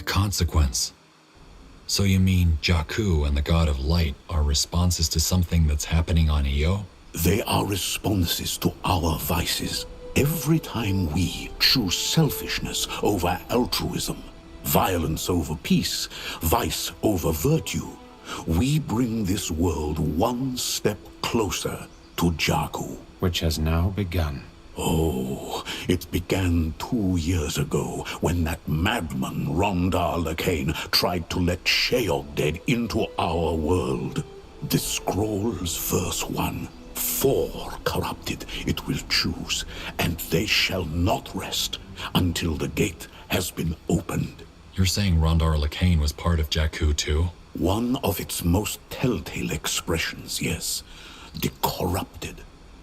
consequence. So you mean Jakku and the God of Light are responses to something that's happening on Io? They are responses to our vices. Every time we choose selfishness over altruism, violence over peace, vice over virtue, we bring this world one step closer to Jakku. Which has now begun. Oh, it began 2 years ago when that madman Rondar Lacane tried to let Sheogdead into our world. The scroll's verse 1. 4 corrupted it will choose, and they shall not rest until the gate has been opened. You're saying Rondar Lacane was part of Jakku too? One of its most telltale expressions, yes. The corrupted.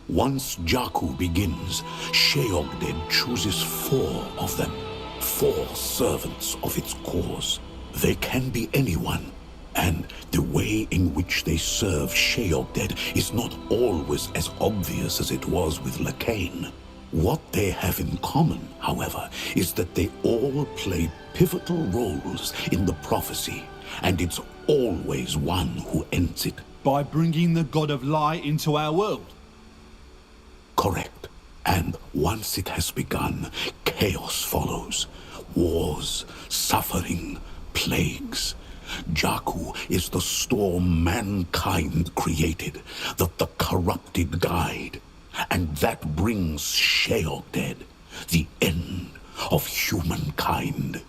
Once Jakku begins, Sheogdead chooses 4 of them. 4 servants of its cause. They can be anyone, and the way in which they serve Sheogdead is not always as obvious as it was with Lacane. What they have in common, however, is that they all play pivotal roles in the prophecy, and it's always one who ends it. By bringing the God of Light into our world? Correct. And once it has begun, chaos follows. Wars, suffering, plagues. Jakku is the storm mankind created, that the corrupted guide. And that brings Sheogdead, the end of humankind.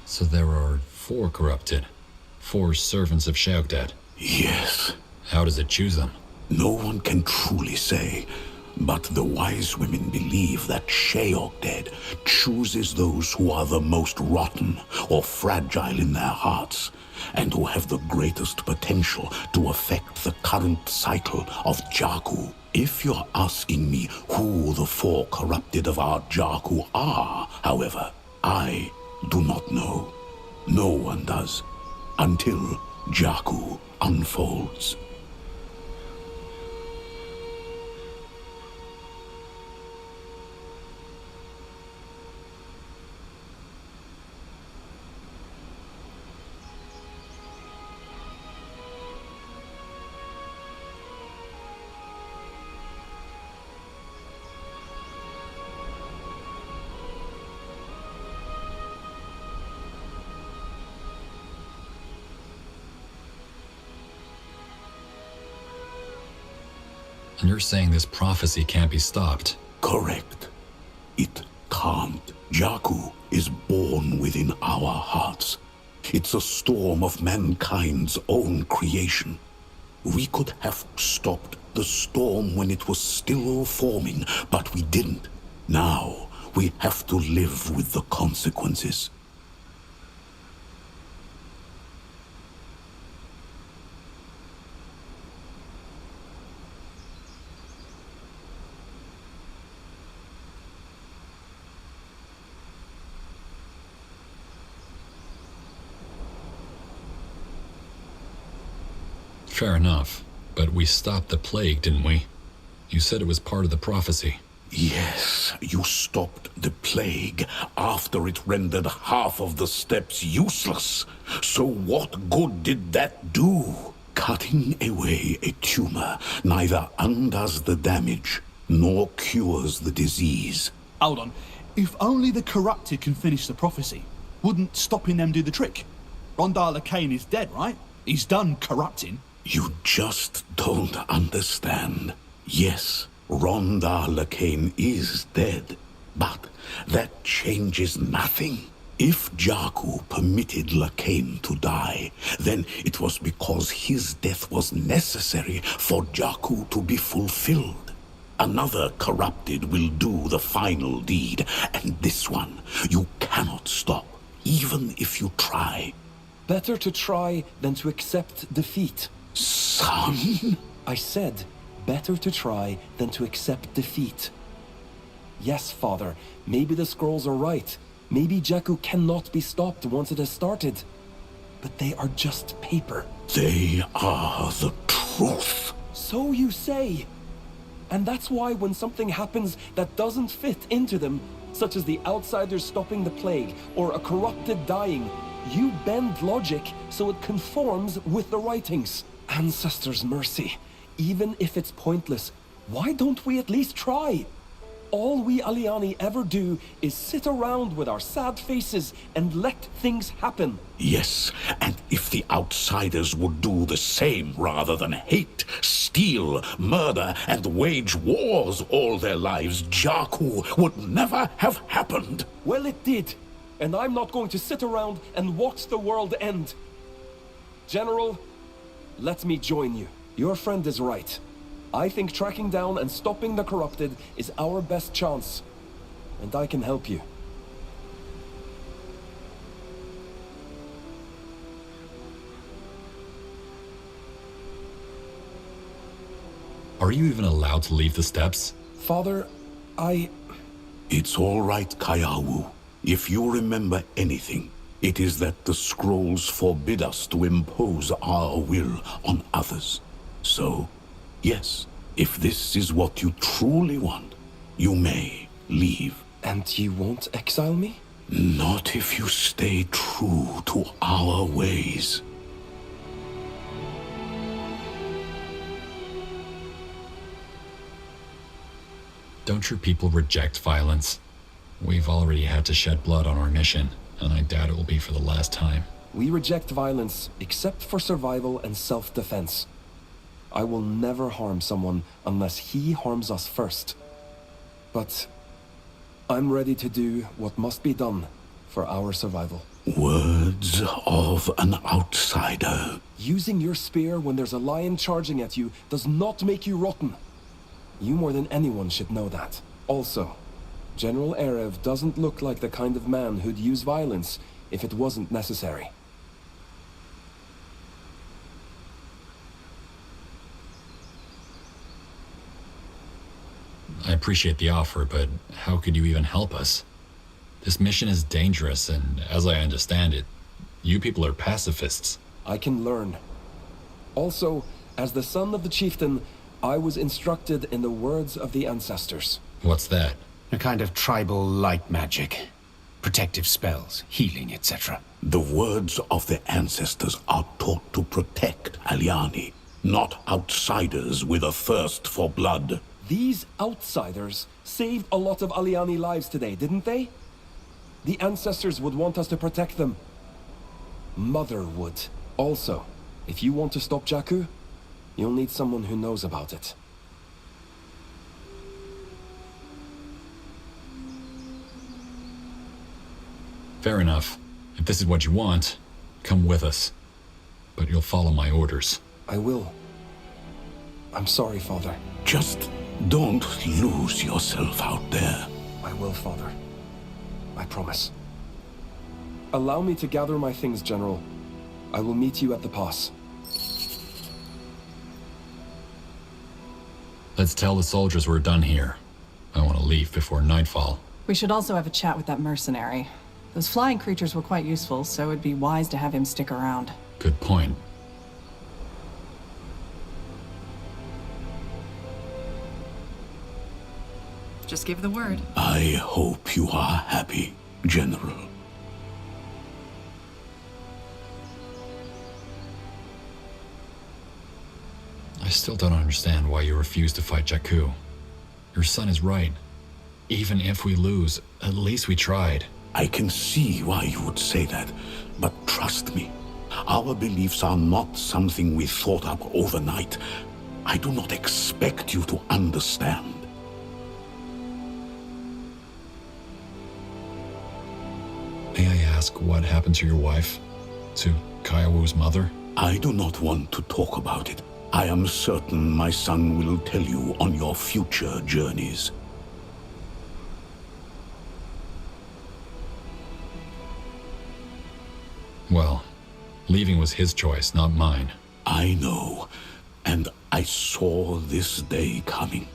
So there are 4 corrupted. 4 servants of Sheogdead. Yes. How does it choose them? No one can truly say, but the wise women believe that Sheogdead chooses those who are the most rotten or fragile in their hearts, and who have the greatest potential to affect the current cycle of Jakku. If you're asking me who the 4 corrupted of our Jakku are, however, I do not know. No one does, until Jakku unfolds. And you're saying this prophecy can't be stopped? Correct. It can't. Jakku is born within our hearts. It's a storm of mankind's own creation. We could have stopped the storm when it was still forming, but we didn't. Now, we have to live with the consequences. Fair enough. But we stopped the plague, didn't we? You said it was part of the prophecy. Yes, you stopped the plague after it rendered half of the steps useless. So what good did that do? Cutting away a tumor neither undoes the damage nor cures the disease. Hold on. If only the corrupted can finish the prophecy, wouldn't stopping them do the trick? Rondar Lacane is dead, right? He's done corrupting. You just don't understand. Yes, Rhondda Lakain is dead, but that changes nothing. If Jakku permitted Lakain to die, then it was because his death was necessary for Jakku to be fulfilled. Another corrupted will do the final deed, and this one you cannot stop, even if you try. Better to try than to accept defeat. Son? I said, better to try than to accept defeat. Yes, Father, maybe the scrolls are right. Maybe Jakku cannot be stopped once it has started. But they are just paper. They are the truth. So you say. And that's why when something happens that doesn't fit into them, such as the outsiders stopping the plague or a corrupted dying, you bend logic so it conforms with the writings. Ancestors' mercy. Even if it's pointless, why don't we at least try? All we Aliani ever do is sit around with our sad faces and let things happen. Yes, and if the outsiders would do the same rather than hate, steal, murder, and wage wars all their lives, Jakku would never have happened. Well, it did. And I'm not going to sit around and watch the world end. General, let me join you. Your friend is right. I think tracking down and stopping the corrupted is our best chance. And I can help you. Are you even allowed to leave the steps? Father, It's all right, Kayawu. If you remember anything, it is that the scrolls forbid us to impose our will on others. So, yes, if this is what you truly want, you may leave. And you won't exile me? Not if you stay true to our ways. Don't your people reject violence? We've already had to shed blood on our mission, and I doubt it will be for the last time. We reject violence, except for survival and self-defense. I will never harm someone unless he harms us first. But I'm ready to do what must be done for our survival. Words of an outsider. Using your spear when there's a lion charging at you does not make you rotten. You more than anyone should know that. Also, General Erev doesn't look like the kind of man who'd use violence if it wasn't necessary. I appreciate the offer, but how could you even help us? This mission is dangerous, and as I understand it, you people are pacifists. I can learn. Also, as the son of the chieftain, I was instructed in the words of the ancestors. What's that? A kind of tribal light magic. Protective spells, healing, etc. The words of the ancestors are taught to protect Aliani, not outsiders with a thirst for blood. These outsiders saved a lot of Aliani lives today, didn't they? The ancestors would want us to protect them. Mother would. Also, if you want to stop Jakku, you'll need someone who knows about it. Fair enough. If this is what you want, come with us. But you'll follow my orders. I will. I'm sorry, Father. Just don't lose yourself out there. I will, Father. I promise. Allow me to gather my things, General. I will meet you at the pass. Let's tell the soldiers we're done here. I want to leave before nightfall. We should also have a chat with that mercenary. Those flying creatures were quite useful, so it'd be wise to have him stick around. Good point. Just give the word. I hope you are happy, General. I still don't understand why you refuse to fight Jakku. Your son is right. Even if we lose, at least we tried. I can see why you would say that, but trust me, Our beliefs are not something we thought up overnight. I do not expect you to understand. May I ask what happened to your wife? To Kayawu's mother? I do not want to talk about it. I am certain my son will tell you on your future journeys. Well, leaving was his choice, not mine. I know, and I saw this day coming.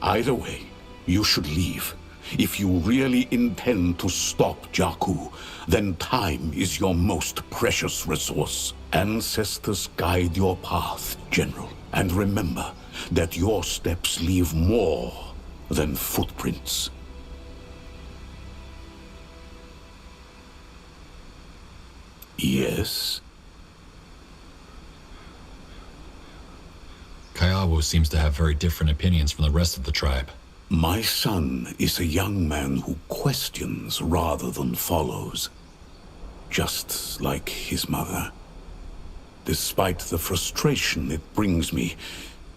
Either way, you should leave. If you really intend to stop Jakku, then time is your most precious resource. Ancestors guide your path, General. And remember that your steps leave more than footprints. Yes? Kayawu seems to have very different opinions from the rest of the tribe. My son is a young man who questions rather than follows. Just like his mother. Despite the frustration it brings me,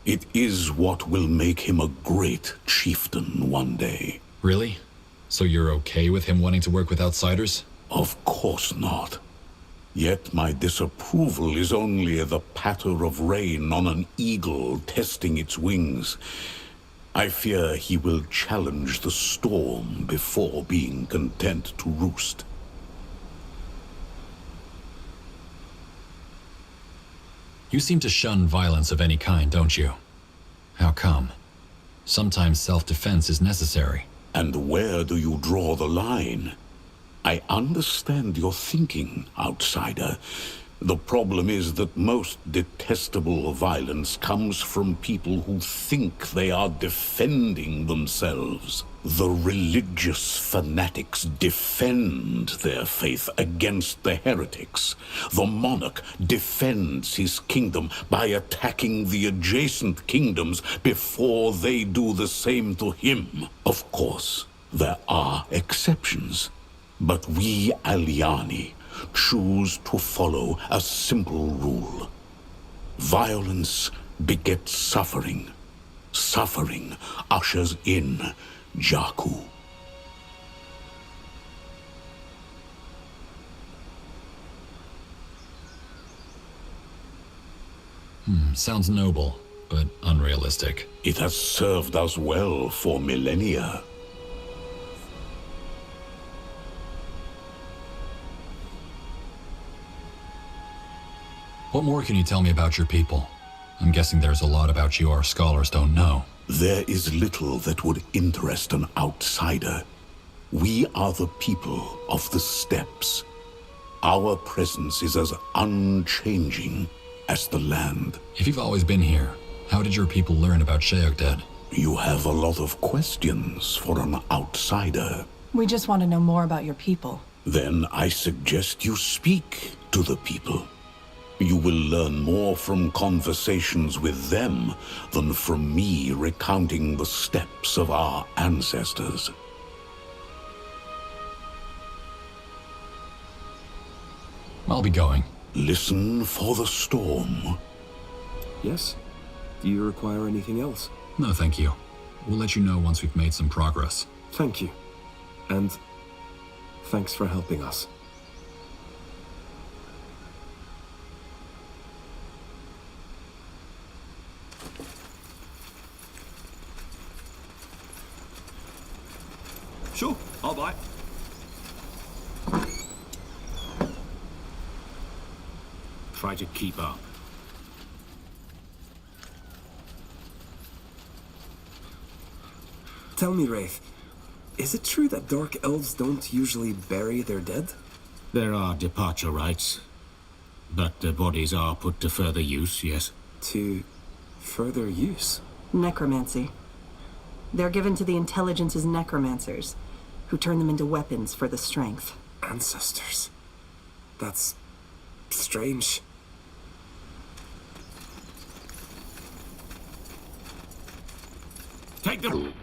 it is what will make him a great chieftain one day. Really? So you're okay with him wanting to work with outsiders? Of course not. Yet my disapproval is only the patter of rain on an eagle testing its wings. I fear he will challenge the storm before being content to roost. You seem to shun violence of any kind, don't you? How come? Sometimes self-defense is necessary. And where do you draw the line? I understand your thinking, outsider. The problem is that most detestable violence comes from people who think they are defending themselves. The religious fanatics defend their faith against the heretics. The monarch defends his kingdom by attacking the adjacent kingdoms before they do the same to him. Of course, there are exceptions. But we Aliani choose to follow a simple rule. Violence begets suffering. Suffering ushers in Jakku. Sounds noble, but unrealistic. It has served us well for millennia. What more can you tell me about your people? I'm guessing there's a lot about you our scholars don't know. There is little that would interest an outsider. We are the people of the steppes. Our presence is as unchanging as the land. If you've always been here, how did your people learn about Sheogdead? You have a lot of questions for an outsider. We just want to know more about your people. Then I suggest you speak to the people. You will learn more from conversations with them than from me recounting the steps of our ancestors. I'll be going. Listen for the storm. Yes? Do you require anything else? No, thank you. We'll let you know once we've made some progress. Thank you. And thanks for helping us. Sure, I'll buy. Try to keep up. Tell me, Wraith, is it true that Dark Elves don't usually bury their dead? There are departure rites, but the bodies are put to further use, yes. To further use? Necromancy. They're given to the Intelligence's necromancers, who turn them into weapons for the strength. Ancestors. That's strange. Take the...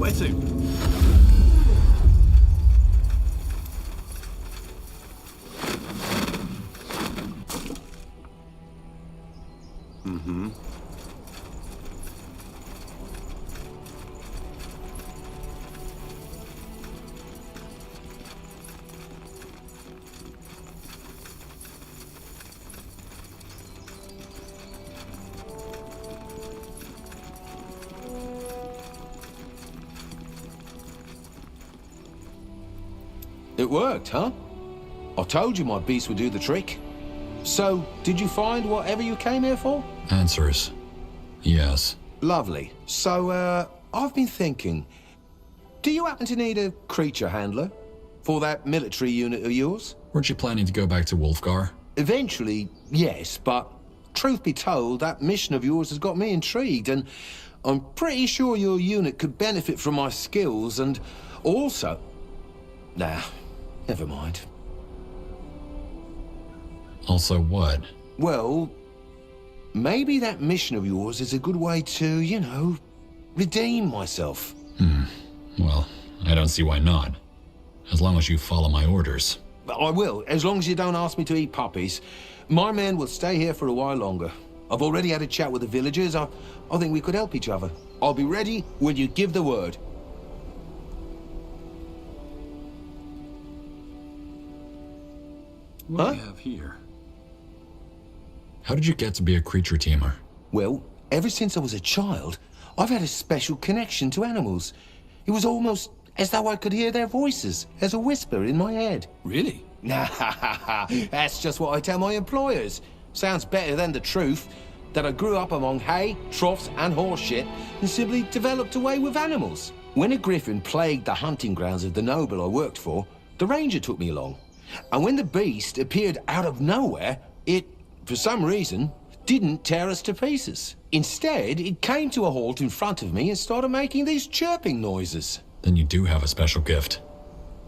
Where to? It worked, huh? I told you my beast would do the trick. So, did you find whatever you came here for? Answers. Yes. Lovely. So, I've been thinking, do you happen to need a creature handler for that military unit of yours? Weren't you planning to go back to Wolfgar? Eventually, yes, but truth be told, that mission of yours has got me intrigued, and I'm pretty sure your unit could benefit from my skills, and also... Nah, never mind. Also what? Well, maybe that mission of yours is a good way to, you know, redeem myself. Well, I don't see why not. As long as you follow my orders. I will, as long as you don't ask me to eat puppies. My men will stay here for a while longer. I've already had a chat with the villagers. I think we could help each other. I'll be ready when you give the word. What do we have here? How did you get to be a creature tamer? Well, ever since I was a child, I've had a special connection to animals. It was almost as though I could hear their voices as a whisper in my head. Really? Nah, that's just what I tell my employers. Sounds better than the truth, that I grew up among hay, troughs and horse shit and simply developed away with animals. When a griffin plagued the hunting grounds of the noble I worked for, the ranger took me along. And when the beast appeared out of nowhere, it, for some reason, didn't tear us to pieces. Instead, it came to a halt in front of me and started making these chirping noises. Then you do have a special gift.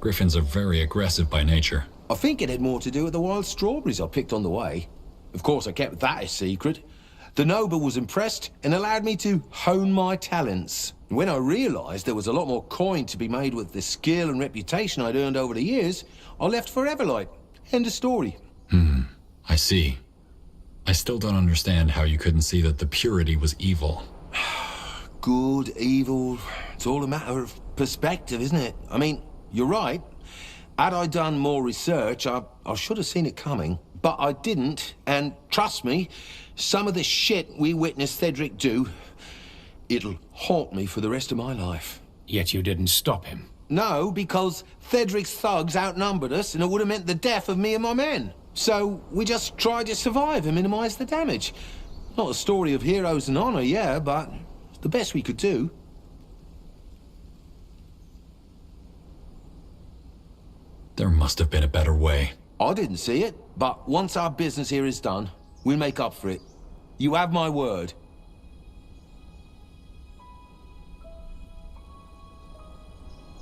Griffins are very aggressive by nature. I think it had more to do with the wild strawberries I picked on the way. Of course, I kept that a secret. The noble was impressed and allowed me to hone my talents. When I realized there was a lot more coin to be made with the skill and reputation I'd earned over the years, I left forever, like. End of story. I see. I still don't understand how you couldn't see that the purity was evil. Good, evil, it's all a matter of perspective, isn't it? I mean, you're right. Had I done more research, I should have seen it coming. But I didn't, and trust me, some of the shit we witnessed Cedric do, it'll haunt me for the rest of my life. Yet you didn't stop him. No, because Cedric's thugs outnumbered us, and it would have meant the death of me and my men. So we just tried to survive and minimize the damage. Not a story of heroes and honor, yeah, but it's the best we could do. There must have been a better way. I didn't see it, but once our business here is done, we'll make up for it. You have my word.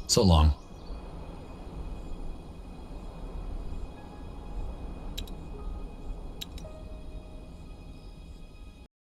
So long.